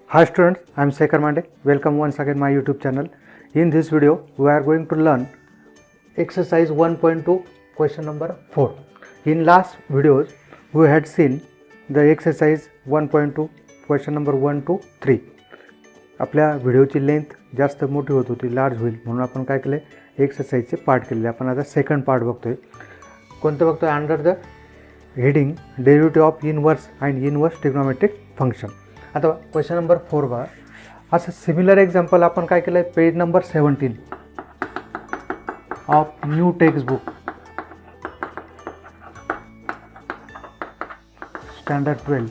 Hi students, I am Sekhar Mande. Welcome once again my YouTube channel. In this video, we are going to learn exercise 1.2 question number 4. In last videos, we had seen the exercise 1.2 question number 1 to 3. आपल्या व्हिडिओची length जास्त मोठी होत होती, large होईल म्हणून आपण काय केले, एक्सरसाइजचे पार्ट केले. आपण आता सेकंड पार्ट बघतोय. कोणतं बघतोय? Under the heading derivative of inverse and inverse trigonometric function. आता क्वेश्चन नंबर 4 बघा. असं सिमिलर एक्झाम्पल आपण काय केलं आहे, page number 17 of new textbook standard 12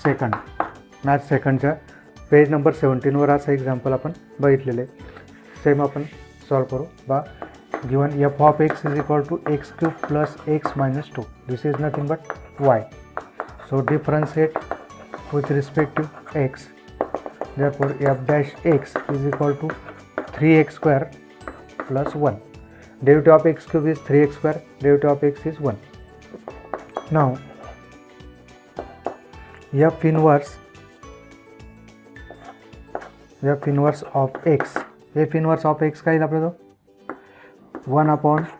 second math सेकंडच्या पेज नंबर 17वर असं एक्झाम्पल आपण बघितलेलं आहे. सेम आपण सॉल्व करू. बा given f of x is equal to x cube plus x minus 2. This is nothing but y. So differentiate with respect to x. Therefore f dash x is equal to 3x square plus 1. Derivative of x cube is 3x square. Derivative of x is 1. Now f inverse of x. f inverse of x काय आपला तो 1 upon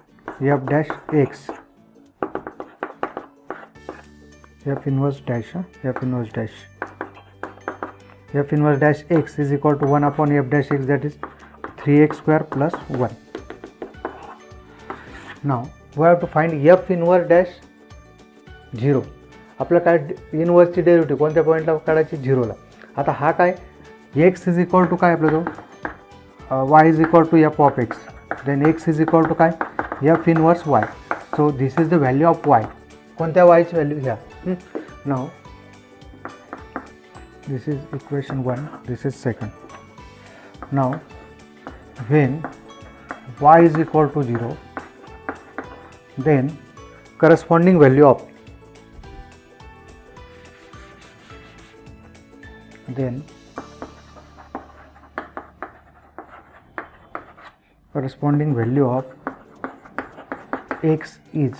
f dash x. f inverse dash x is equal to 1 upon f dash x, that is 3x square plus 1. Now we have to find f inverse dash 0. आपलं काय इनवर्सची derivative कोणत्या पॉईंटला काढायची? 0ला. आता हा काय x इज इक्वल टू काय आपलं तो y is equal to f of x, then x is equal to काय f inverse y. So this is the value of y. कोणत्या y ची व्हॅल्यू घ्या. Now this is equation 1, this is second. Now when y is equal to 0, then corresponding value of x is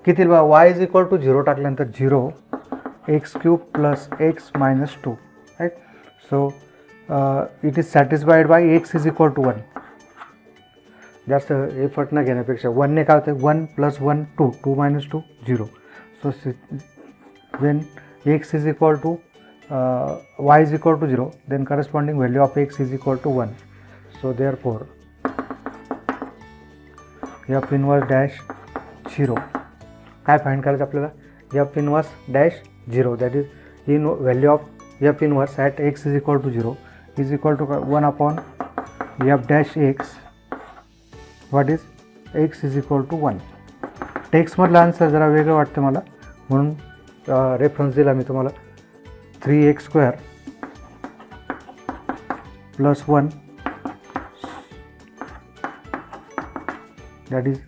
किती बा y is equal to 0 टाकल्यानंतर 0 x cube plus x minus 2, right. So it is satisfied by x is equal to 1. जास्त effort न घेण्यापेक्षा 1ने काय होतं, 1 plus 1 2, 2 minus 2 0. So when x is equal to y is equal to 0, then corresponding value of x is equal to 1. So therefore f inverse dash 0 काय find करायचं आपल्याला? F inverse dash 0, that is in value of f inverse at x is equal to 0 is equal to 1 upon f dash x, what is x is equal to 1. टेक्स्टमधलं answer जरा वेगळं वाटतं मला, म्हणून reference दिला मी तुम्हाला. 3x square plus 1 that is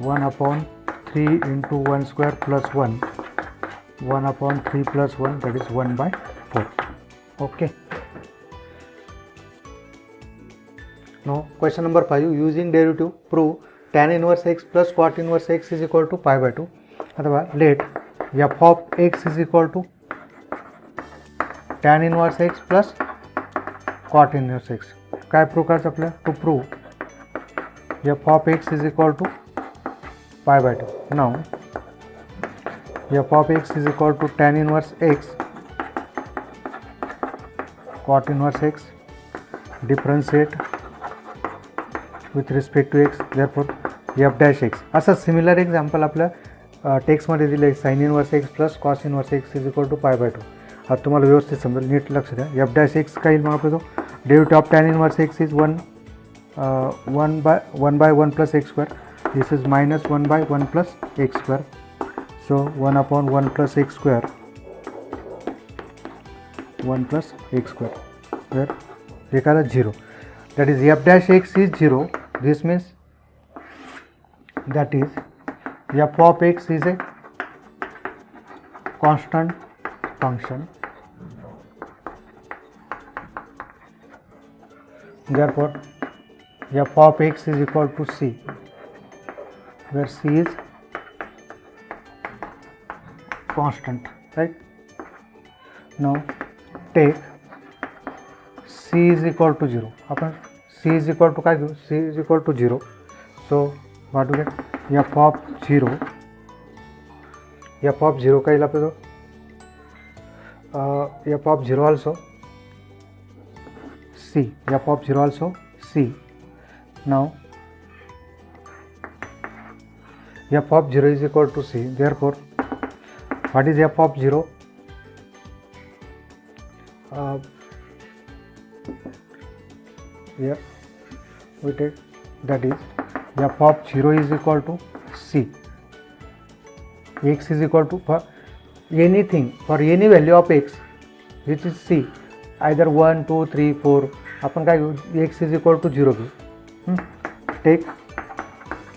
1 upon 3 into 1 square plus 1 upon 3 plus 1, that is 1 by 4. Okay. Now question number 5, using derivative prove tan inverse x plus cot inverse x is equal to pi by 2. अथवा let f of x is equal to tan inverse x plus cot inverse x. काय prove करायचं आपल्याला? To prove f of x is equal to pi by 2. Now f of x is equal to tan inverse x cot inverse x, differentiate with respect to x, therefore f dash x. असं similar example आपल्या टेक्स्टमध्ये दिलं आहे. Sine inverse x plus cos inverse x is equal to pi by 2. आता तुम्हाला व्यवस्थित समजेल, NEET लक्ष द्या. एफ डॅश एक्स काय येईल मग आपलं? तो derivative of tan inverse x is 1 by 1 plus x square. This is minus 1 by 1 plus x square. So 1 upon 1 plus x square, 1 plus x square, where we call it 0. That is f dash x is 0. This means that is f of x is a constant function. Therefore f of x is equal to c, where c is constant, right? Now take c is equal to 0. आपण c is equal to काय घेऊ? c is equal to 0. So what do we get? f of 0. f of 0 काय येईल आपल्याला? f of 0 also c. f of 0 also c. Now f of 0 is equal to c. Therefore, what is f of 0? Here we take that is f of 0 is equal to c. X is equal to, for anything, for any value of x which is c, either 1, 2, 3, 4, आपण काय घेऊ? x is equal to 0 घेऊ. Take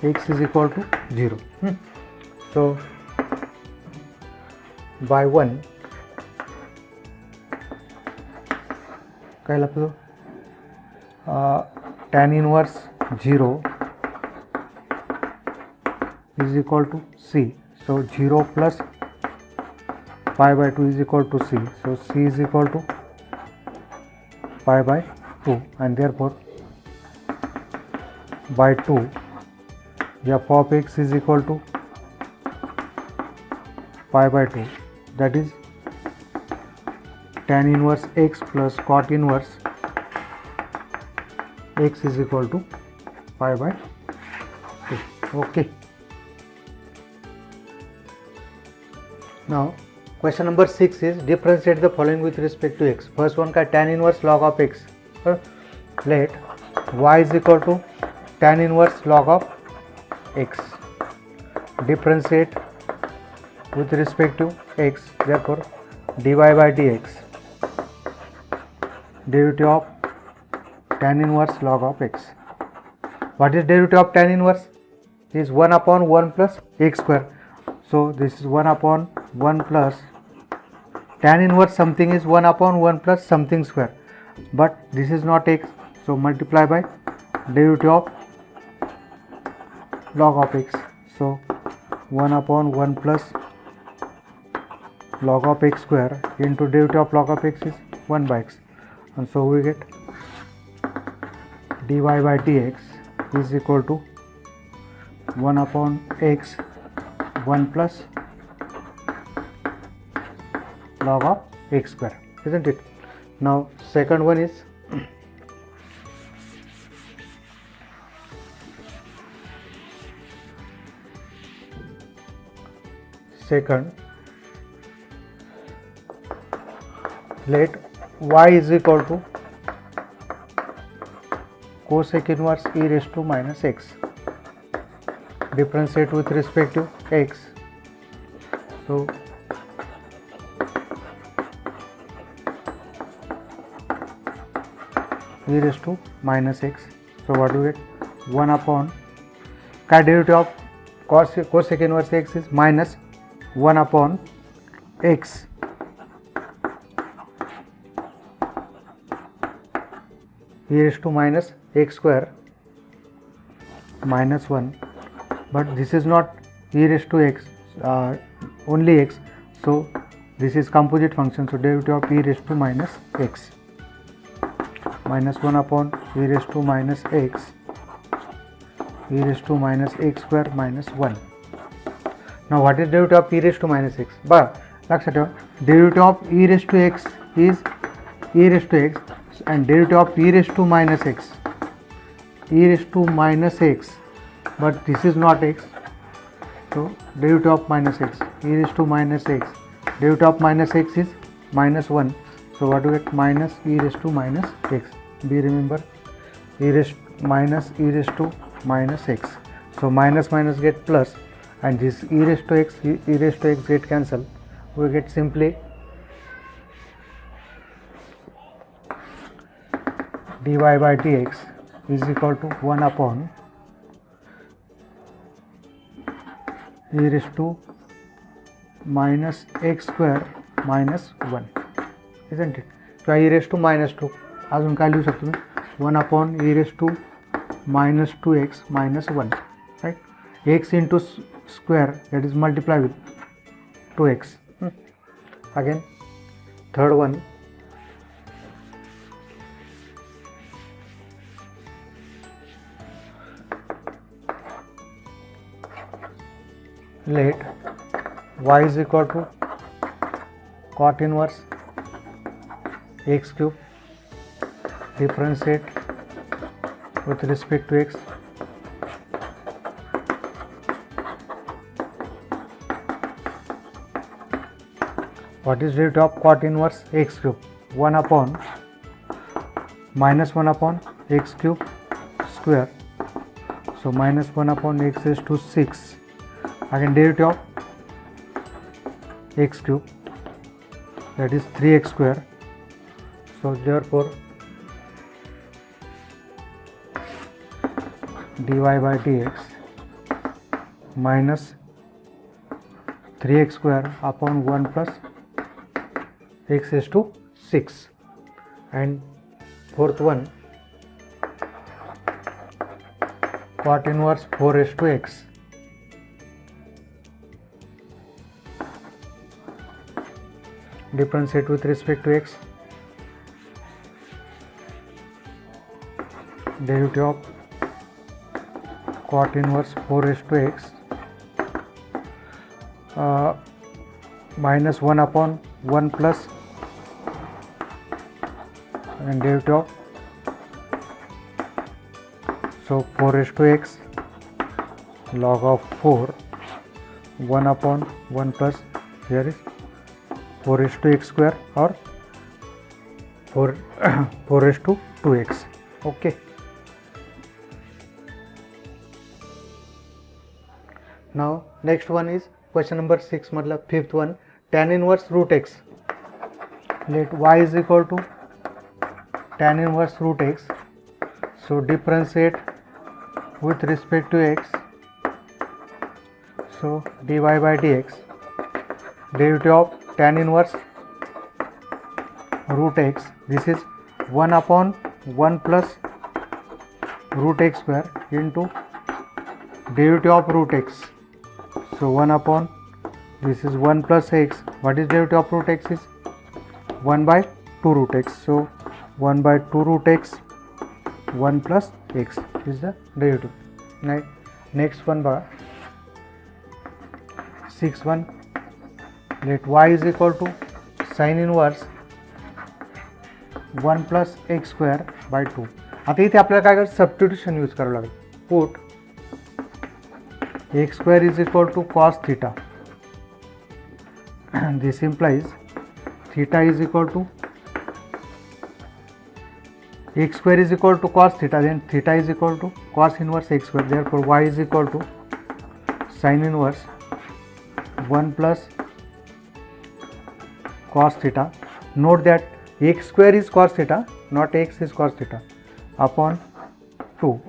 x is equal to 0. So by 1 काय लागतो? tan inverse 0 is equal to c. So 0 plus pi by 2 is equal to c. So c is equal to pi by 2, and therefore by 2 f of x is equal to pi by 2, that is tan inverse x plus cot inverse x is equal to pi by 2. Okay. Now question number 6 is differentiate the following with respect to x. First one का tan inverse log of x. Let y is equal to tan inverse log of x. Differentiate with respect to x. Therefore dy by dx, derivative of tan inverse log of x. What is derivative of tan inverse? Is 1 upon 1 plus x square. So this is 1 upon 1 plus tan inverse something is 1 upon 1 plus something square, but this is not x, so multiply by derivative of log of x. So 1 upon 1 plus log of x square into derivative of log of x is 1 by x, and so we get dy by dx is equal to 1 upon x 1 plus log of x square, isn't it? Now second one is second, let y is equal to cosec inverse e raised to minus x. Differentiate with respect to x. So e raised to minus x. So what do we get? 1 upon का derivative of cosec inverse x is minus 1 upon x e raised to minus x square minus 1, but this is not e raised to x, only x, so this is composite function, so derivative of e raised to minus x, minus 1 upon e raised to minus x, e raised to minus x square minus 1. Now what is derivative of e raised to minus x? But लक्षात ठेवा, derivative of e raised to x is e raised to x, and derivative of e raised to minus x, e raised to minus x, but this is not x, so derivative of minus x, e raised to minus x, derivative of minus x is minus 1, so what do we get? Minus e raised to minus x. Be remember, e raised minus e raised to minus x, so minus minus get plus, and this e raised to x, e raised to x get cancelled, we get simply dy by dx is equal to 1 upon e raised to minus x square minus 1, isn't it? किंवा e raised to minus 2, अजून काय लिहू शकतो मी? 1 upon e raised to minus 2x minus 1, right? X into square, that is multiply with 2x. Again third one, let y is equal to cot inverse x cube, differentiate with respect to x. What is derivative of cot inverse x cube? 1 upon minus 1 upon x cube square. So minus 1 upon x raised to 6. Again derivative of x cube, that is 3x square. So therefore dy by dx minus 3x square upon 1 plus x raised to 6. And fourth one, cot inverse 4 raised to x. Differentiate with respect to x. Derivative of cot inverse 4 raised to x minus 1 upon 1 plus and derivative of, so 4 raised to x log of 4, 1 upon 1 plus, here is 4 raised to x square or 4 raised to 2x. Okay. Now next one is question number 6, मतलब fifth one, tan inverse root x. Let y is equal to tan inverse root x. So differentiate with respect to x. So dy by dx, derivative of tan inverse root x, this is 1 upon 1 plus root x square into derivative of root x. So 1 upon, this is 1 plus x. What is derivative of root x? Is 1 by 2 root x. So 1 by 2 root x 1 plus x is the derivative. Next one, 6 1, let y is equal to sin inverse 1 plus x square by 2. आता इथे आपल्याला काय करायचं, substitution use करावं लागेल. Put x square is equal to cos theta. This implies theta is equal to x square is equal to cos theta, then theta is equal to cos inverse x square. Therefore y is equal to sin inverse 1 plus cos theta. Note that x square is cos theta, not x is cos theta, upon 2.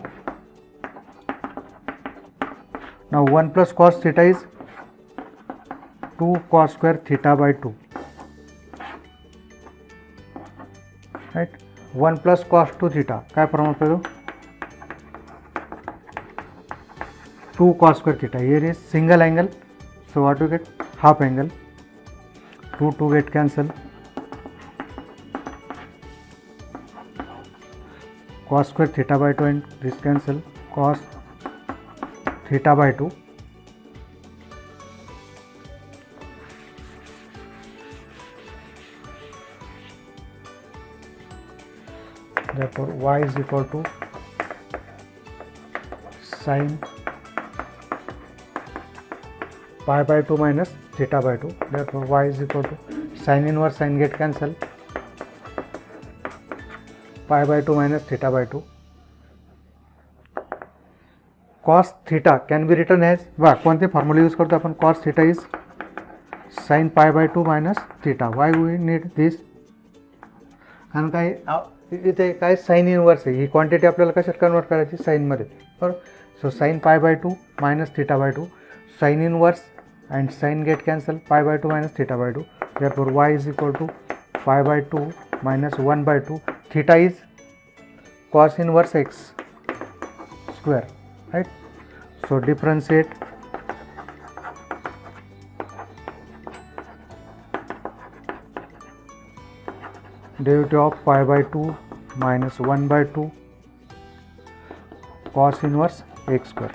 Now 1 plus cos theta is 2 cos square theta by 2, right? 1 plus cos 2 theta, काय प्रमाण पडतो 2 cos square theta. Here is single angle, so what you get, half angle. 2 get cancel, cos square theta by 2 and this cancel, cos theta by 2. Therefore y is equal to sin pi by 2 minus theta by 2. Therefore y is equal to sin inverse, sin get cancel, pi by 2 minus theta by 2. Cos theta can be written as, कोणते formula use करतो आपण, cos theta is sin pi by 2 minus theta. Why we need this? कारण काय इथे काय sine inverse आहे, ही quantity आपल्याला कशात कन्वर्ट करायची, साइनमध्ये, बरोबर. So sine pi by 2 minus theta by 2, sine inverse and sin get cancel, pi by 2 minus theta by 2. Therefore y is equal to pi by 2 minus 1 by 2. Theta is cos inverse x. square, right? So differentiate derivative of pi by 2 minus 1 by 2 cos inverse x square.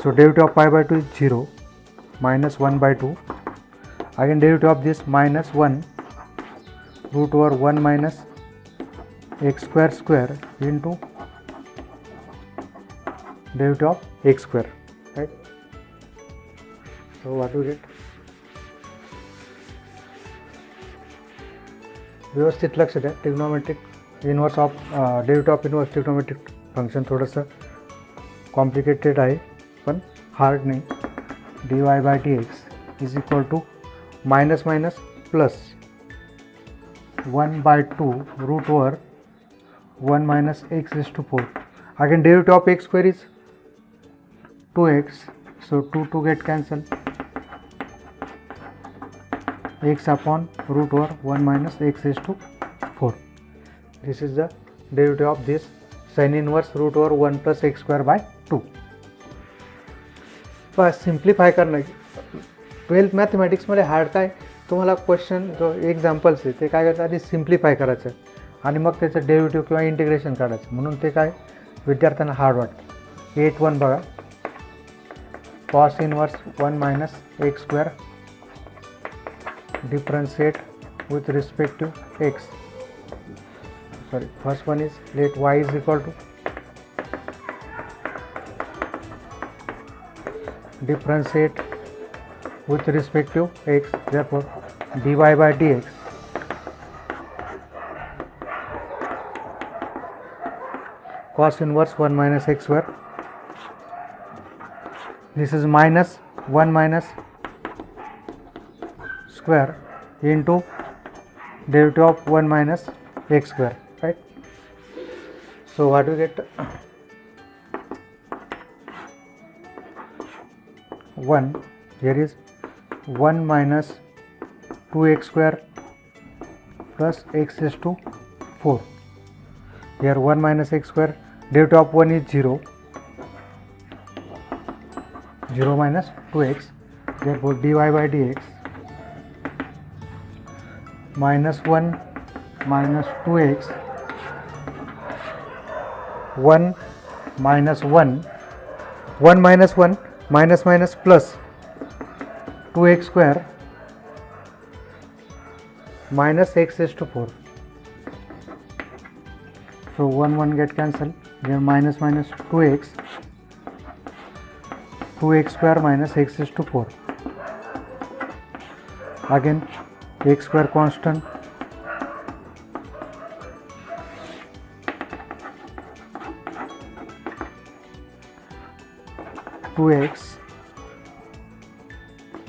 So derivative of pi by 2 is 0 minus 1 by 2. Again derivative of this minus 1 root over 1 minus x square square into derivative of x square, right? So what do we get? व्यवस्थित लक्ष द्या. Trigonometric inverse of derivative of inverse trigonometric function थोडंसं complicated आहे पण hard नाही. dy by dx is equal to minus minus plus 1 by 2 root over 1 minus x is to 4. Again derivative of x square is 2x, so 2 get cancelled, x upon root over 1 minus x is to 4. This is the derivative of this sin inverse root over 1 plus x square by 2. बस simplify करणं. 12th मॅथमॅटिक्समध्ये hard काय, तुम्हाला question जो examples आहे ते काय करतात आधी सिम्प्लिफाय करायचं आणि मग त्याचं डेरिव्हेटिव्ह किंवा इंटिग्रेशन काढायचं, म्हणून ते काय विद्यार्थ्यांना हार्ड वाटतं. 8-1 बघा, cos inverse 1 minus x square differentiate with respect to x. Sorry, first one is let y is equal to differentiate with respect to x, therefore dy by dx cos inverse 1 minus x square. This is minus 1 minus square into derivative of 1 minus x square, right? So what do we get? 1, here is 1 minus 2x square plus x is to 4. Here 1 minus x square, derivative of 1 is 0, 0 minus 2x, therefore dy by dx minus 1 minus 2x, 1 minus 1, 1 minus 1, minus minus plus 2x square minus x is to 4. So 1 get cancelled, here minus minus 2x square minus x is to 4. Again x square constant,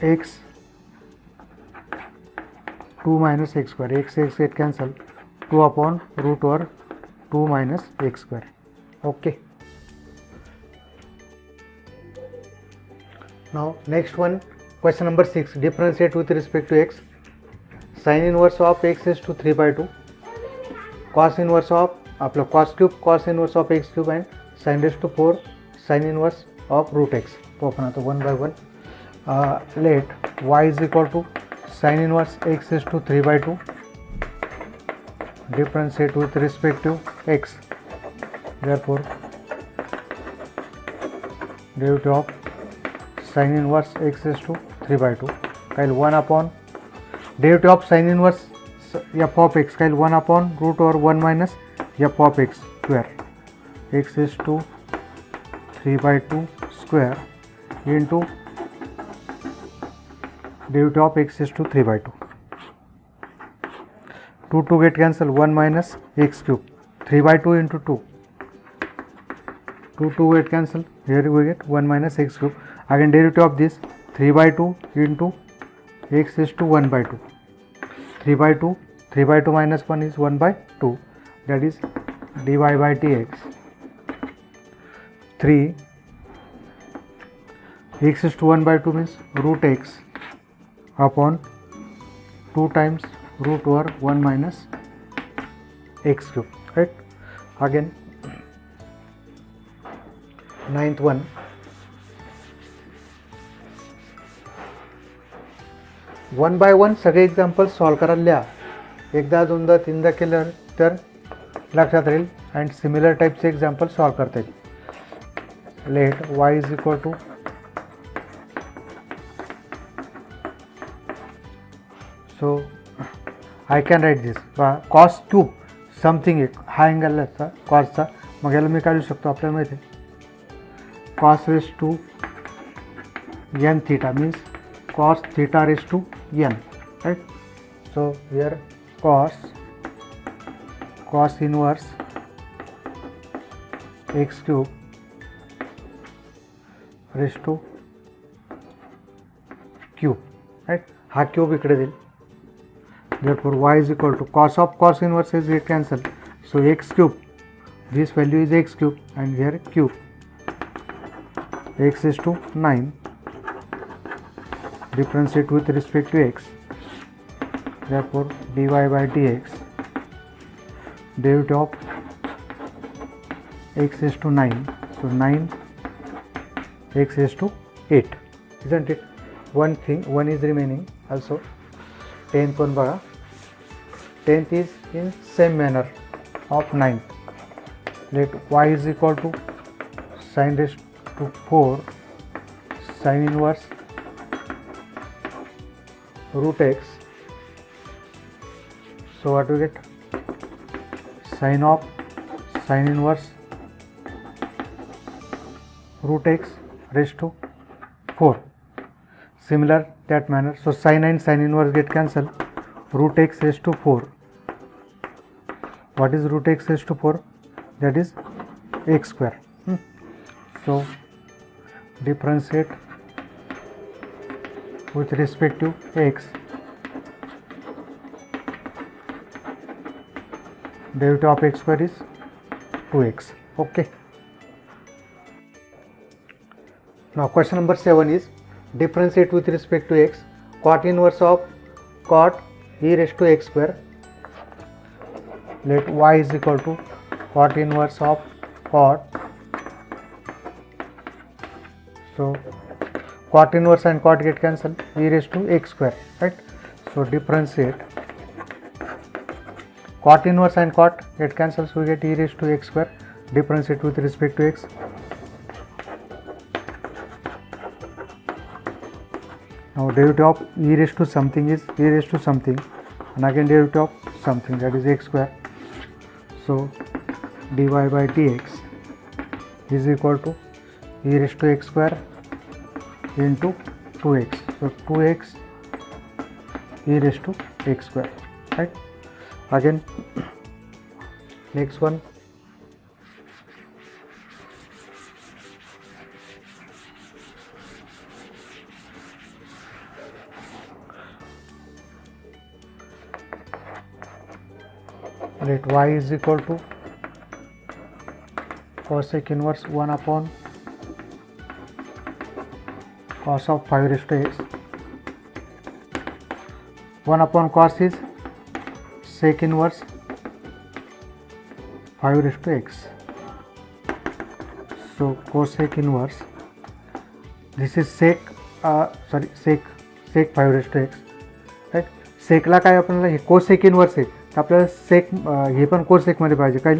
x 2 minus x square, x get cancelled, 2 upon root over 2 minus x square. Okay. Now next one, question number 6, differentiate with respect to x. Sin inverse of x is to 3 by 2, cos inverse of आपलं cos cube cos inverse of x cube and sin raised to 4 sin inverse of root x. तो आपण आता 1 by 1 let y is equal to sin inverse x is to 3 by 2, differentiate with respect to x, therefore derivative of sin inverse x is to 3 by 2 कायल 1 upon derivative of sin inverse f of x कायल 1 upon root over 1 minus f of x square, x is to 3 by 2 square into derivative of x is to 3 by 2. 2 get cancelled, 1 minus x cube, 3 by 2 into 2, 2 get cancelled, here we get 1 minus x cube. Again derivative of this 3 by 2 into x is to 1 by 2, 3 by 2 minus 1 is 1 by 2, that is dy by dx 3 x is to 1 by 2 means root x upon 2 times root over 1 minus x cube, right? Again ninth one. One by one सगळे example solve करायला लिहा. एकदा दोनदा तीनदा केलं तर लक्षात राहील अँड सिमिलर टाईपचे एक्झाम्पल सॉल्व करता येईल. Let y is equal to so I can write this cos cube something एक हा अँगल असता कॉसचा. मग याला मी काढू शकतो आपल्याला माहिती आहे cos raise to n theta means cos theta raised to n, right? So here cos inverse x cube raised to cube, right? हा cube इकडे देईल. Therefore y is equal to cos inverse is get cancelled. So x cube, this value is x cube and here cube. X is to 9. Differentiate with respect to x, therefore dy by dx derivative of x is to 9, so 9 x is to 8, isn't it? One is remaining also. 10th one baga, 10th is in same manner of 9. Let y is equal to sin raised to 4 sin inverse root x. So what we get? Sin of sin inverse root x raised to 4. Similar that manner. So sin and sin inverse get cancelled. Root x raised to 4. What is root x raised to 4? That is x square. So differentiate with respect to x, derivative of x square is 2x. Okay. Now question number 7 is differentiate with respect to x cot inverse of cot e raised to x square. Let y is equal to cot inverse of cot. So cot inverse and cot get cancelled, e raised to x square, right? So differentiate cot inverse and cot get cancelled, so we get e raised to x square. Differentiate with respect to x. Now derivative of e raised to something is e raised to something, and again derivative of something, that is x square. So dy by dx is equal to e raised to x square into 2x. So 2x e raised to x square, right? Again next one, let y is equal to cosec inverse 1 upon cos of 5 raised to x. 1 upon cos is sec inverse 5 raised to x. So cosec inverse, this is sec sec 5 raised to x, right? सेकला काय आपल्याला हे cosec inverse आहे तर आपल्याला सेक हे पण कोसेकमध्ये पाहिजे काय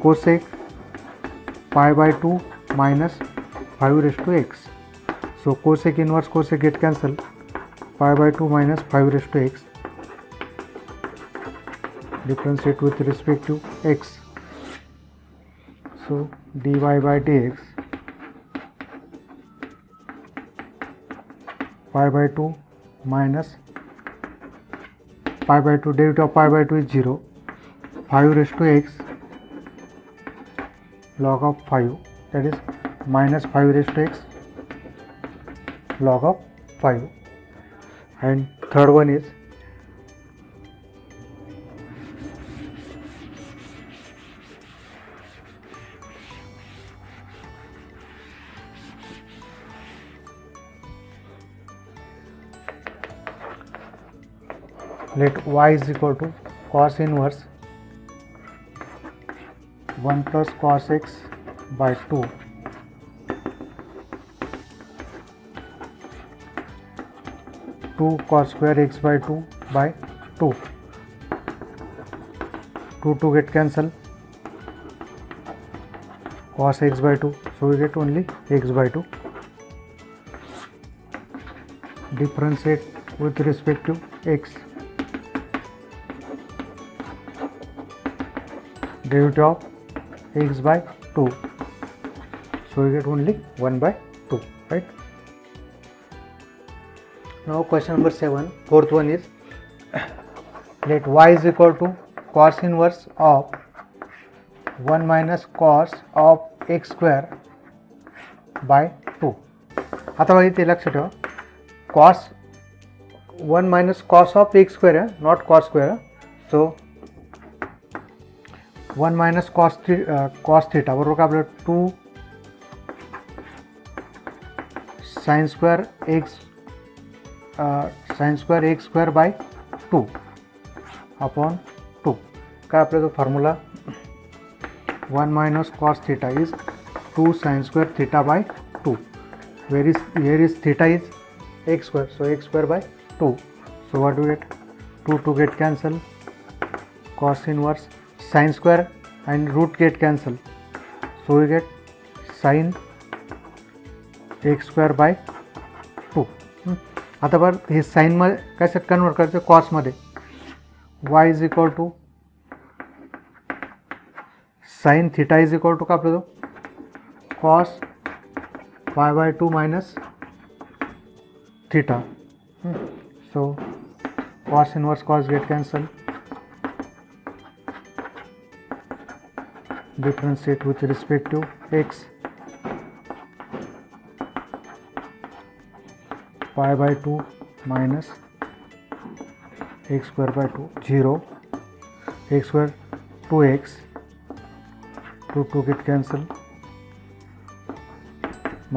cosec pi by 2 minus 5 raise to x. So cosec inverse cosec get cancel pi by 2 minus 5 raise to x. Differentiate with respect to x. So dy by dx pi by 2 minus pi by 2, derivative of pi by 2 is 0, 5 raised to x log of 5, that is minus 5 raised to x log of 5. And third one is let y is equal to cos inverse 1 plus cos x by 2 2 cos square x by 2 by 2. 2 get cancel, cos x by 2, so we get only x by 2. Differentiate with respect to x. Derivative of x by 2, so we get only 1 by 2, right? Now question number 7, fourth one is, let y is equal to cos inverse of 1 minus cos of x square by 2. आता बघा इथे लक्षात ठेवा, cos 1 minus cos of x square आहे, not cos square. So 1 minus cos theta बरोबर का आपलं 2 sin square x square by 2 upon 2. काय आपला जो formula 1 minus cos theta is 2 sin square theta by 2. Here is theta is x square, so x square by 2. So what do we get? 2 get cancel, cos inverse sin square and root get cancel, so we get sin x square by 2. आता बरं हे sign मध्ये कशात convert करायचं, cos मध्ये. y is equal to sine theta is equal to का आपला जो cos pi by 2 minus theta. So cos inverse cos get cancel, differentiate with respect to x. pi by 2 minus x square by 2, 0, x square 2x, 2 get cancel,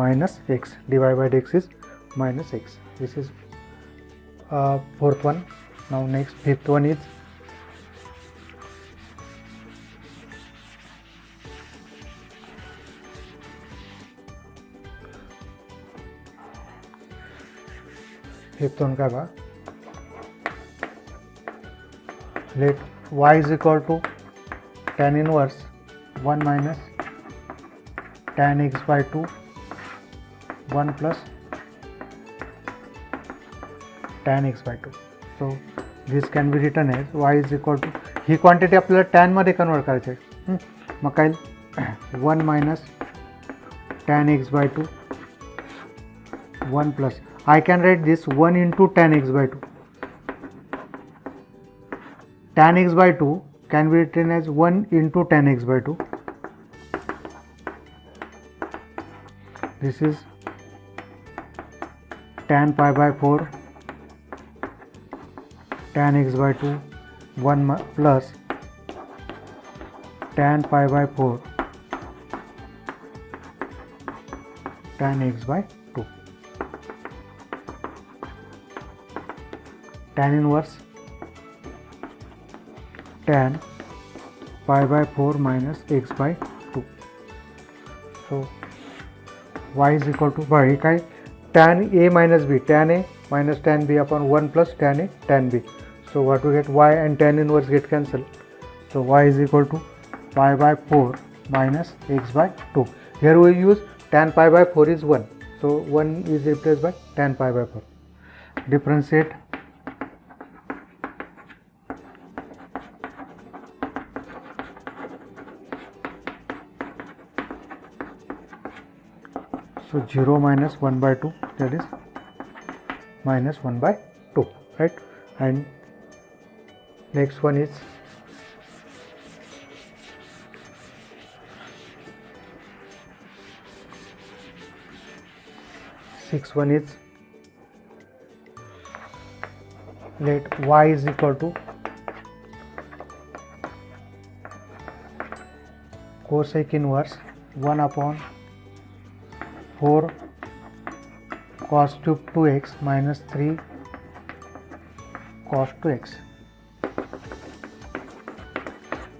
minus x, dy by dx is minus x. This is fourth one. Now next, fifth one is, fifth one का let y is equal to tan inverse 1 minus tan x by 2 1 plus tan x by 2. So this can be written as y is equal to, he quantity आपल्याला tan मध्ये convert करायची आहे. मग काय 1 minus tan x by 2 1 plus, I can write this 1 into tan x by 2. Tan x by 2 can be written as 1 into tan x by 2. This is tan pi by 4 tan x by 2 1 plus tan pi by 4 tan x by 2. Tan inverse tan pi by 4 minus x by 2. So y is equal to, by काय tan a minus b, tan a minus tan b upon 1 plus tan a tan b. So what we get, y and tan inverse get cancelled. So y is equal to pi by 4 minus x by 2. Here we use tan pi by 4 is 1. So 1 is replaced by tan pi by 4. Differentiate. So 0 minus 1 by 2, that is minus 1 by 2, right? And next one is sixth one is, let y is equal to cosec inverse 1 upon 4 cos cube 2x minus 3 cos 2x.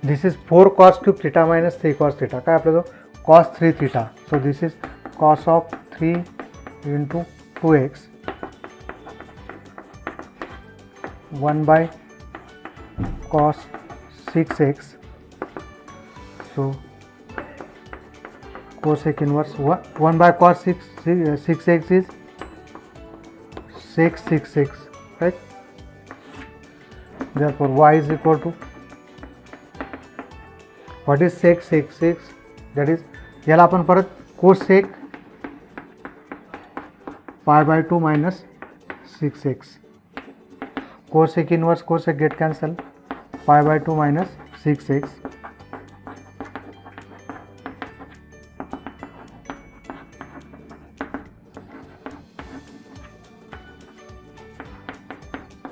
This is 4 cos cube theta minus 3 cos theta. काय आपला जो cos 3 theta. So this is cos of 3 into 2x 1 by cos 6x. So cosec inverse 1 by cos 6x is sec 6x, right? Therefore y is equal to, what is sec 6x? that is, याला आपण परत cosec pi by 2 minus 6x. cosec inverse cosec get cancel, pi by 2 minus 6x.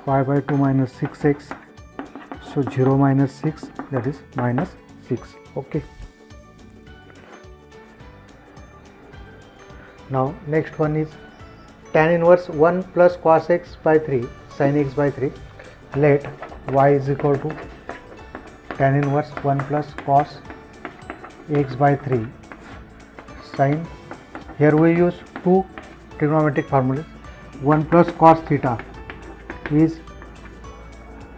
pi by 2 minus 6x, so 0 minus 6, that is minus 6. Okay. Now next one is tan inverse 1 plus cos x by 3 sin x by 3. Let y is equal to tan inverse 1 plus cos x by 3 sin. Here we use two trigonometric formulas. 1 plus cos theta is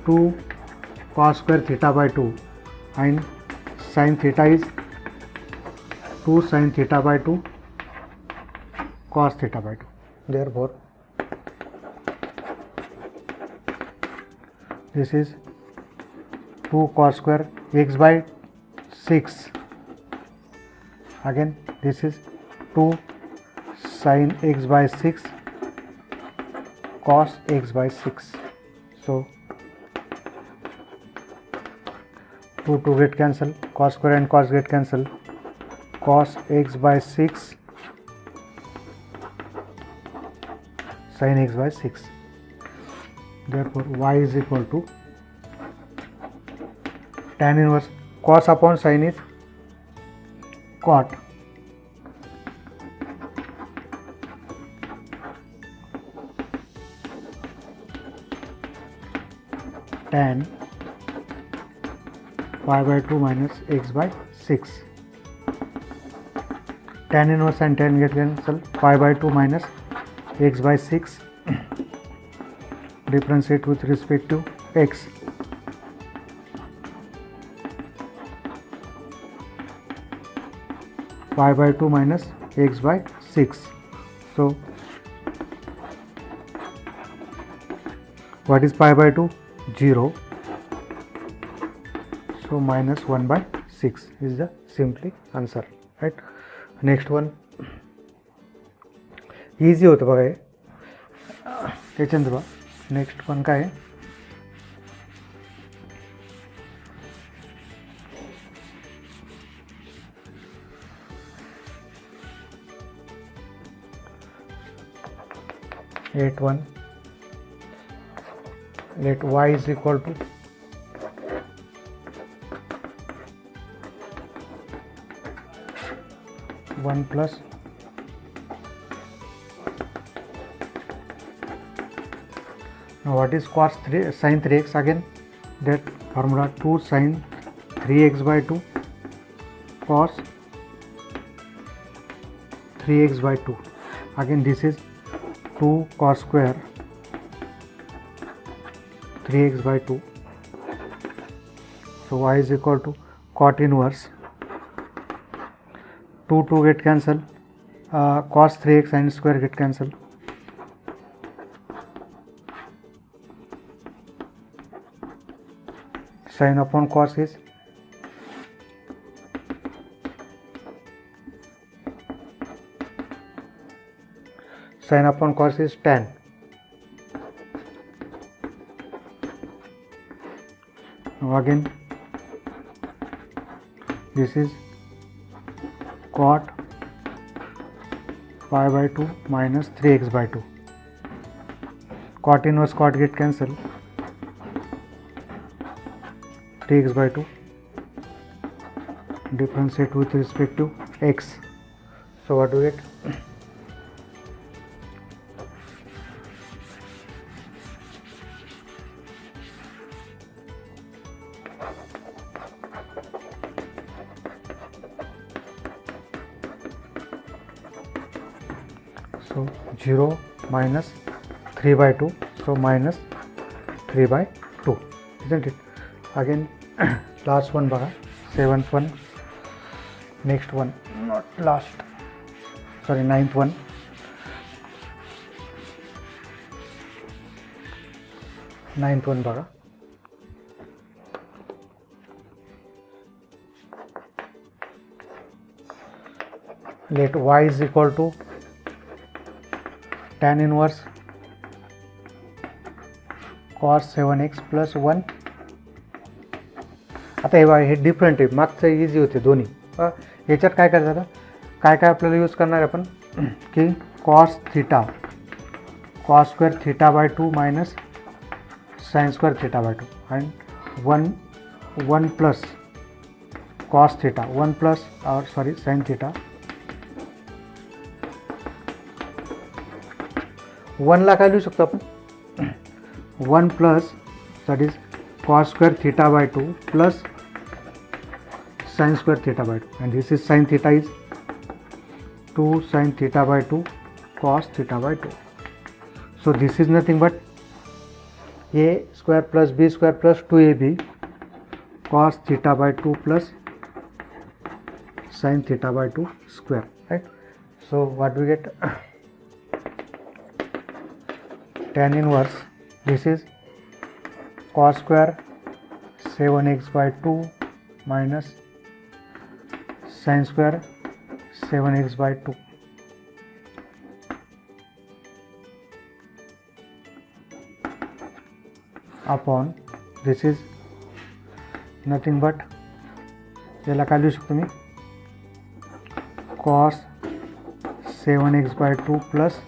2 cos square theta by 2 and sin theta is 2 sin theta by 2 cos theta by 2. Therefore this is 2 cos square x by 6. Again this is 2 sin x by 6 cos x by 6. So 2 get cancel, cos square and cos get cancel, cos x by 6 sin x by 6. Therefore y is equal to tan inverse cos upon sin is cot, tan pi by 2 minus x by 6. Tan inverse and tan get cancelled, pi by 2 minus x by 6. Differentiate with respect to x. Pi by 2 minus x by 6. So what is pi by 2? 0. So minus 1 by 6 is the simply answer, right? Next one easy होतं बघा हे. त्याच्यानंतर बघा next पण काय आहे, let y is equal to 1 plus now what is cos 3 sin 3x? Again that formula 2 sin 3x by 2 cos 3x by 2. Again this is 2 cos square 3x by 2. So y is equal to cot inverse 2 get cancel, cos 3x sin square get cancel, sin upon cos is tan. Now again this is cot pi by 2 minus 3x by 2. Cot inverse cot get cancel, 3x by 2. Differentiate with respect to x. So what do we get? So 0 minus 3 by 2, so minus 3/2, isn't it? Again last one बघा, 7th one, next one, not last, sorry, 9th one. बघा, let y is equal to tan inverse cos 7x plus 1. आता हे बघा, हे different आहे, मागचं easy होते दोन्ही. याच्यात काय करायचं, काय काय आपल्याला यूज करणार आहे आपण, की cos square theta by 2 minus sin square theta by 2 and 1 plus cos theta, 1 plus or sorry sin theta, 1 ला काय लिहू शकतो आपण, 1 plus that is cos square theta by 2 plus sin square theta by 2, and this is sin theta is 2 sin theta by 2 cos theta by 2. So this is nothing but a square plus b square plus 2ab cos theta by 2 plus sin theta by 2 square, right? So what we get, tan inverse, this is cos square 7x by 2 minus sin square 7x by 2 upon, this is nothing but, याला काय लिहू शकतो मी, cos 7x by 2 plus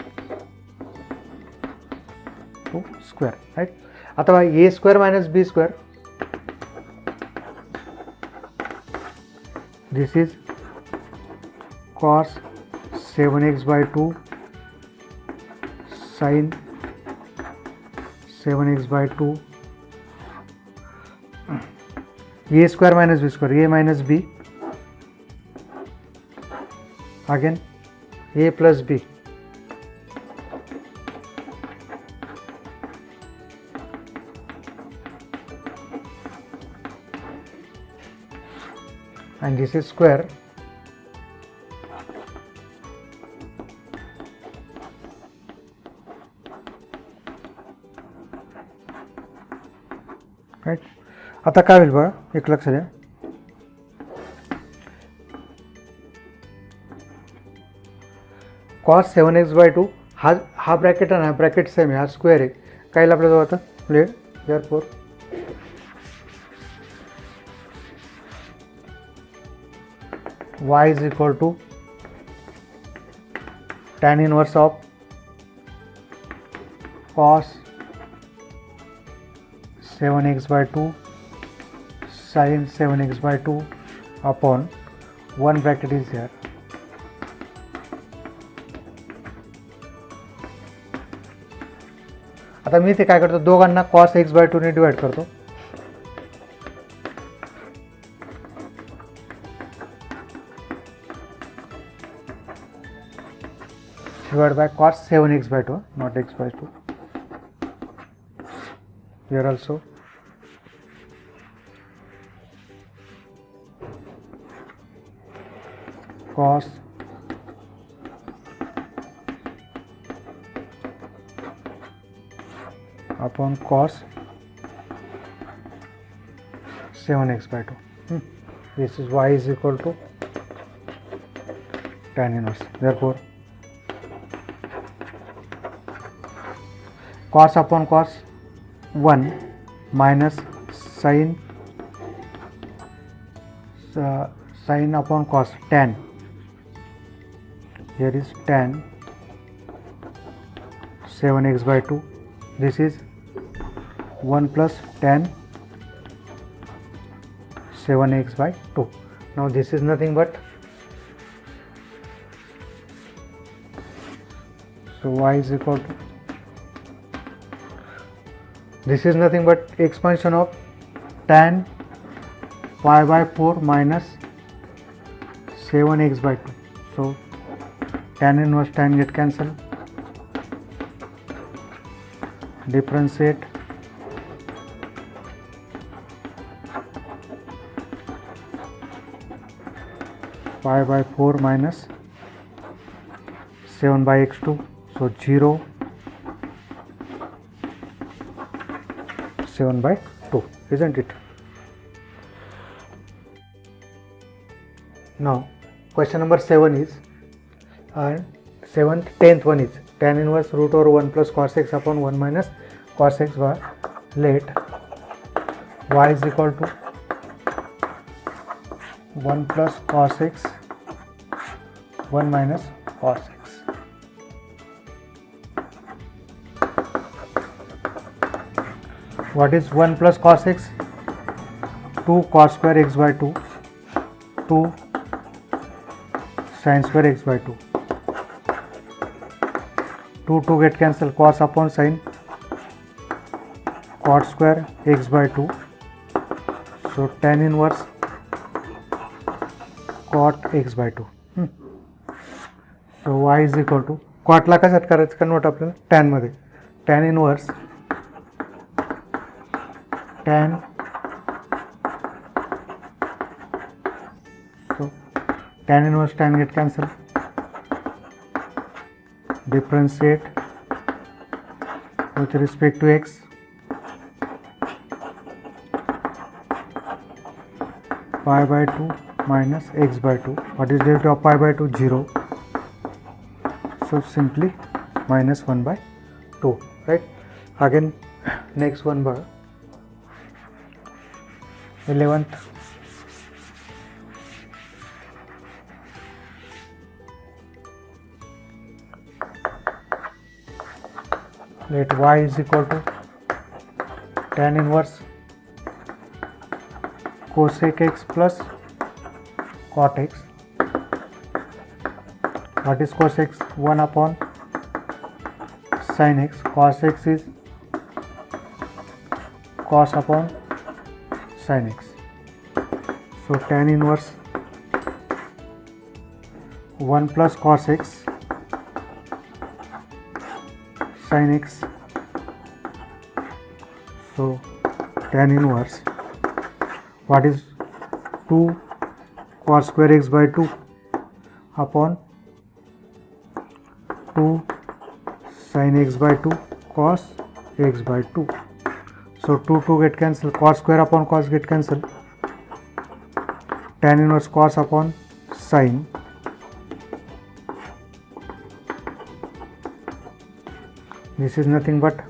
2 square, right? आता a square minus b square, this is cos 7x by 2 sin 7x by 2, a square minus b square, a minus b, again a plus b, and this is square, right? आता काय होईल बघा, एक लक्ष द्या, cos 7x by 2, हा bracket आहे ना, ब्रॅकेट सेम आहे, हा स्क्वेअर आहे, काय आपल्याला होतं plate, therefore y is equal to tan inverse of cos 7x by 2 sin 7x by 2 upon 1 bracket is here. आता मी ते काय करतो, दोघांना cos x by 2 ने डिवाइड करतो, divided by cos 7x by 2, not x by 2. Here also cos upon cos 7x by 2. This is y is equal to tan inverse. Therefore cos upon cos 1 minus sin upon cos tan, here is tan 7x by 2, this is 1 plus tan 7x by 2. Now this is nothing but, so y is equal to, this is nothing but expansion of tan pi by 4 minus 7x by 2. So tan inverse tan get cancelled, differentiate pi by 4 minus 7 by x2, so 0, 7 by 2, isn't it? Now question number 7 is, and 10th one is tan inverse root over 1 plus cos x upon 1 minus cos x bar. Let y is equal to 1 plus cos x 1 minus cos x. What is 1 plus cos x? 2 cos square x by 2, 2 sin square x by 2. 2 get cancel, cos upon sin, cot square x by 2, so tan inverse cot x by 2. So y is equal to, कॉटला कशात करायचं convert आपल्याला tan मध्ये, tan inverse tan, so tan inverse tan get cancel, differentiate with respect to x, pi by 2 minus x by 2. What is derivative of pi by 2? 0. So simply minus 1 by 2, right? Again next one bar, 11th, let y is equal to tan inverse cosec x plus cot x. What is cos x? 1 upon sin x. Cos x is cos upon sin x. So tan inverse 1 plus cos x sin x. So tan inverse, what is 2 cos square x by 2 upon 2 sin x by 2 cos x by 2. So 2 get cancel, cos square upon cos get cancel, tan inverse cos upon sin, this is nothing but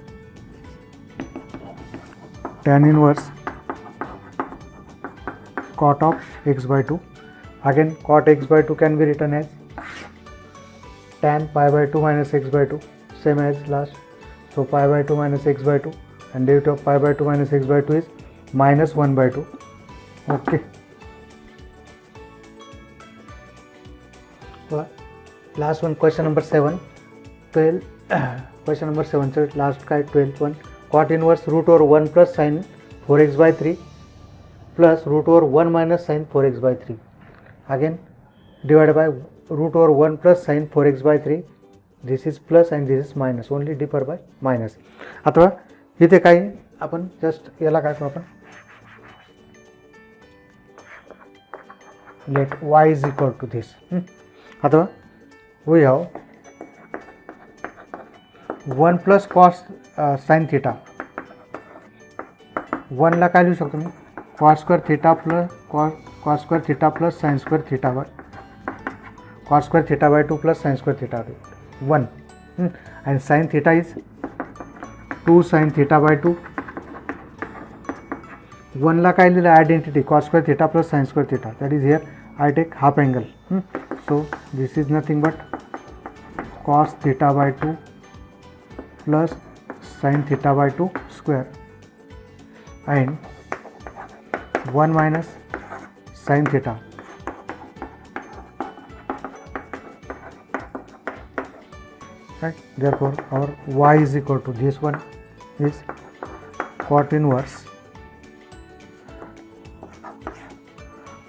tan inverse cot of x by 2. Again cot x by 2 can be written as tan pi by 2 minus x by 2, same as last. So pi by 2 minus x by 2, and derivative of pi by 2 minus x by 2 is minus 1 by 2. Okay. Well, last one, question number 7, 12. Question number 7, so last का 12th one, cot inverse root over 1 plus sin 4x by 3 plus root over 1 minus sin 4x by 3. Again divided by root over 1 plus sin 4x by 3. This is plus and this is minus, only differ by minus. अथवा इथे काही आपण just याला काय करू आपण, let y is equal to this. अथवा we have 1 plus cos sin theta, 1 ला काय लिहू शकतो मी, cos square theta plus cos square theta plus sin square theta by cos square theta by 2 plus sin square theta by 1, and sin theta is 2 sin theta by 2. 1 ला काय लिहिलं, identity cos square theta plus sin square theta, that is here I take half angle. So this is nothing but cos theta by 2 plus sin theta by 2 square and 1 minus sin theta. Right? Therefore our y is equal to, this one is cot inverse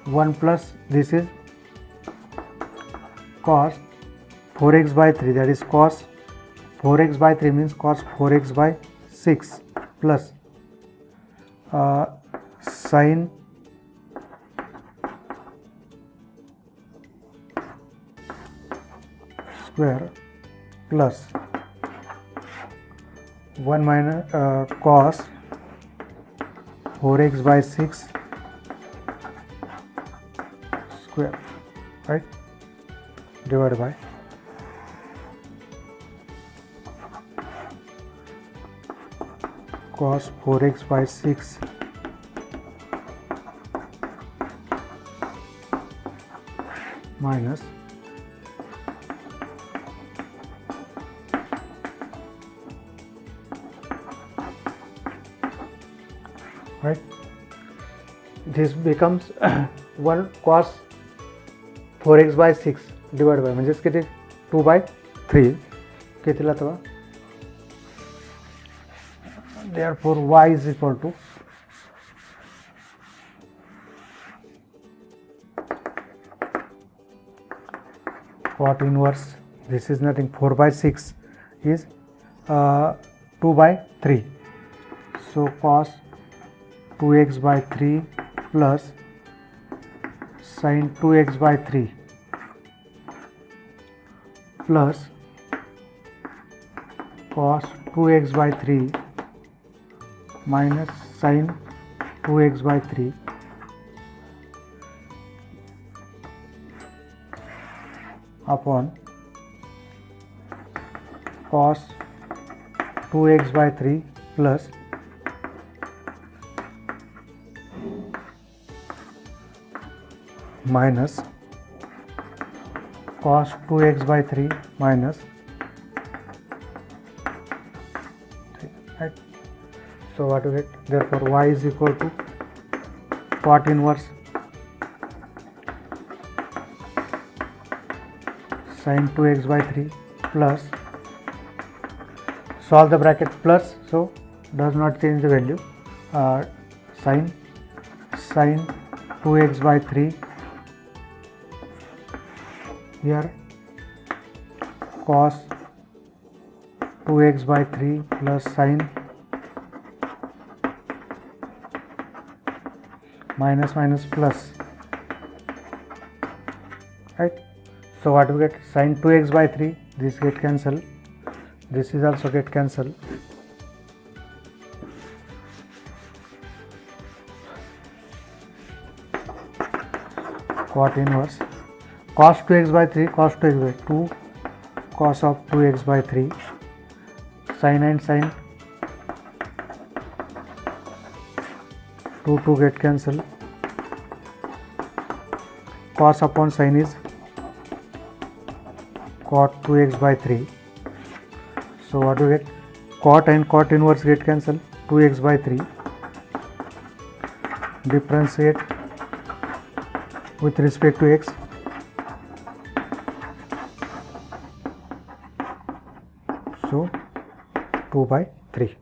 1 plus this is cos 4x by 3, that is cos 4x by 3 means cos 4x by 6 plus sin square plus 1 minus cos 4x by 6 square, right, divided by cos 4x by 6 minus right, this becomes 1 cos 4x by 6 divided by म्हणजे किती 2 by 3 कितीला तवा, therefore y is equal to cot inverse, this is nothing, 4 by 6 is 2 by 3, so cos 2x by 3 plus sin 2x by 3 plus cos 2x by 3 minus sin 2x by 3 upon cos 2x by 3 plus minus cos 2x by 3 minus, right. So what do we get? Therefore y is equal to cot inverse sin 2x by 3 plus, solve the bracket, plus, so does not change the value, sin 2x by 3 here cos 2x by 3 plus sin minus minus plus, right. So what we get? Sin 2x by 3, this get cancelled, this is also get cancelled, cot inverse cos 2x by 3, cos 2x by 2, cos of 2x by 3, sin and sin 2 get cancelled, cos upon sin is cot 2x by 3, so what do we get? Cot and cot inverse get cancelled, 2x by 3, differentiate with respect to x, so 2 by 3.